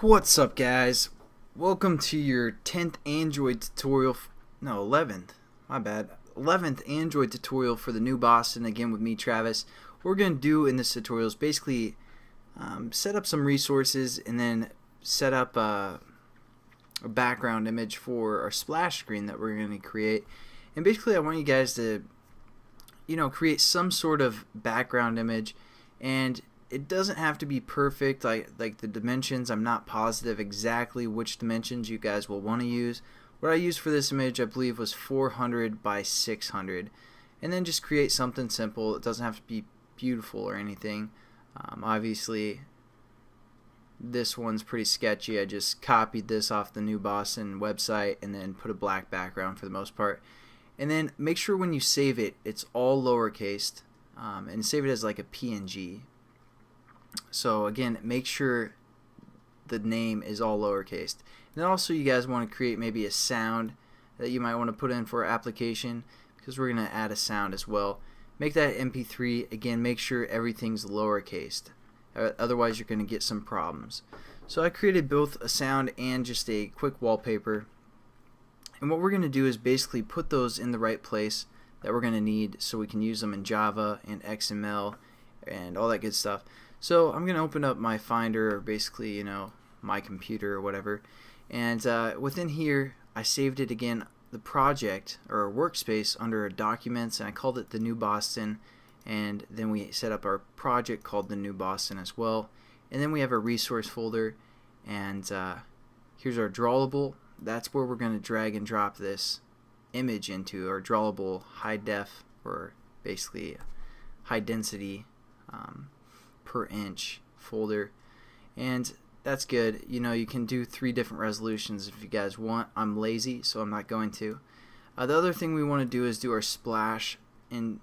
What's up, guys? Welcome to your 10th Android tutorial. No, 11th. My bad. 11th Android tutorial for the new Boston. Again with me, Travis. What we're going to do in this tutorial is basically set up some resources and then set up a background image for our splash screen that we're going to create. And basically I want you guys to create some sort of background image, and it doesn't have to be perfect like the dimensions. I'm not positive exactly which dimensions you guys will want to use. What I used for this image, I believe, was 400 by 600, and then just create something simple. It doesn't have to be beautiful or anything. Obviously this one's pretty sketchy. I just copied this off the New Boston website and then put a black background for the most part. And then make sure when you save it, it's all lowercase, and save it as like a PNG. So again, make sure the name is all lowercase. And then also you guys want to create maybe a sound that you might want to put in for application, because we're going to add a sound as well. Make that MP3. Again, make sure everything's lowercase. Otherwise you're going to get some problems. So I created both a sound and just a quick wallpaper. And what we're going to do is basically put those in the right place that we're going to need so we can use them in Java and XML and all that good stuff. So I'm going to open up my Finder, or basically, my computer or whatever. And within here, I saved it again, the project or workspace, under Documents, and I called it the New Boston. And then we set up our project called the New Boston as well. And then we have a resource folder, and here's our drawable. That's where we're going to drag and drop this image into, our drawable high def, or basically high density per inch folder. And that's good. You can do 3 different resolutions if you guys want. I'm lazy, so I'm not going to. The other thing we want to do is do our splash or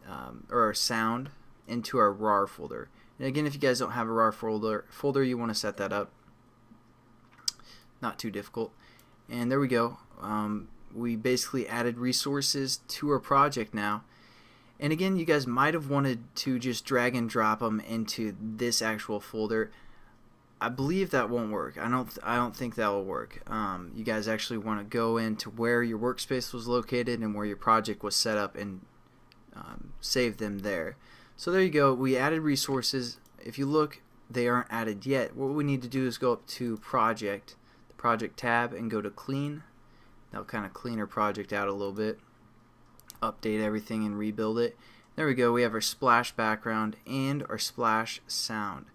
our sound into our RAR folder. And again, if you guys don't have a RAR folder, you want to set that up. Not too difficult. And there we go. We basically added resources to our project now. And again, you guys might have wanted to just drag and drop them into this actual folder. I believe that won't work. I don't think that will work. You guys actually want to go into where your workspace was located and where your project was set up, and save them there. So there you go. We added resources. If you look, they aren't added yet. What we need to do is go up to Project, Project tab, and go to Clean. That'll kind of clean our project out a little bit, update everything and rebuild it. There we go. We have our splash background and our splash sound.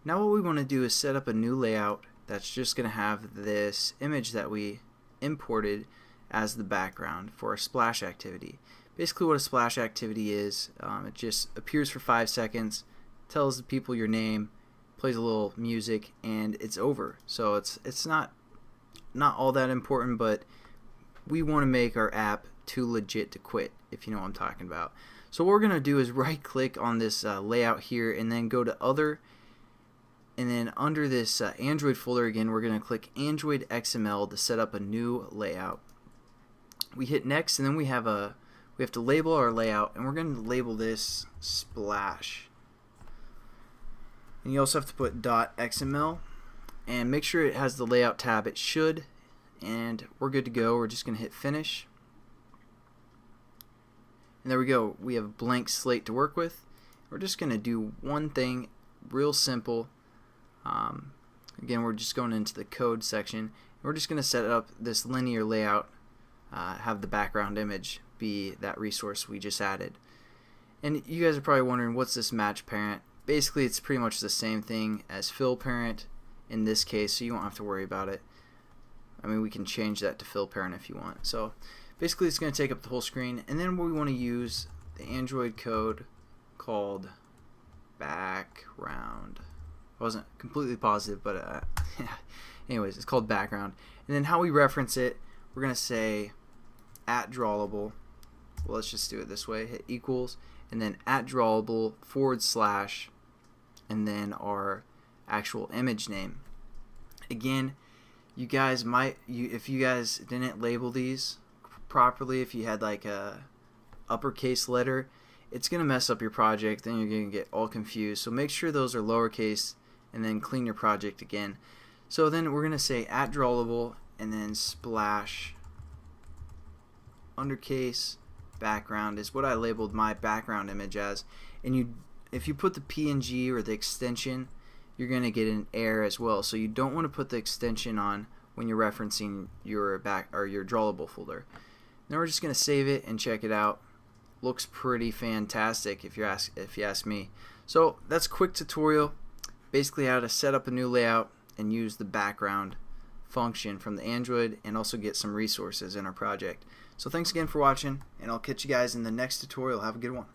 Now what we want to do is set up a new layout that's just going to have this image that we imported as the background for our splash activity. Basically what a splash activity is, it just appears for 5 seconds, tells the people your name, plays a little music, and it's over. So it's not all that important, but we want to make our app too legit to quit, if you know what I'm talking about. So what we're going to do is right click on this layout here, and then go to Other, and then under this Android folder again, we're going to click Android XML to set up a new layout. We hit next, and then we have to label our layout, and we're going to label this splash. And you also have to put .xml, and make sure it has the layout tab. It should, and we're good to go. We're just going to hit finish, and there we go. We have a blank slate to work with. We're just going to do one thing, real simple. Again, we're just going into the code section. We're just going to set up this linear layout, have the background image be that resource we just added. And you guys are probably wondering, what's this match parent? Basically, it's pretty much the same thing as fill parent in this case, so you won't have to worry about it. I mean, we can change that to fill parent if you want. So basically it's going to take up the whole screen, and then we want to use the Android code called background. I wasn't completely positive, but anyways, it's called background. And then how we reference it, we're going to say @drawable. Well, let's just do it this way. Hit equals, and then @drawable / and then our actual image name. Again, you guys if you guys didn't label these properly, if you had like a uppercase letter, it's gonna mess up your project, then you're gonna get all confused. So make sure those are lowercase, and then clean your project again. So then we're going to say @drawable and then splash undercase background is what I labeled my background image as. And if you put the PNG or the extension, you're going to get an error as well. So you don't want to put the extension on when you're referencing your your drawable folder. Now we're just going to save it and check it out. Looks pretty fantastic if you ask me. So that's a quick tutorial, basically how to set up a new layout and use the background function from the Android and also get some resources in our project. So thanks again for watching, and I'll catch you guys in the next tutorial. Have a good one.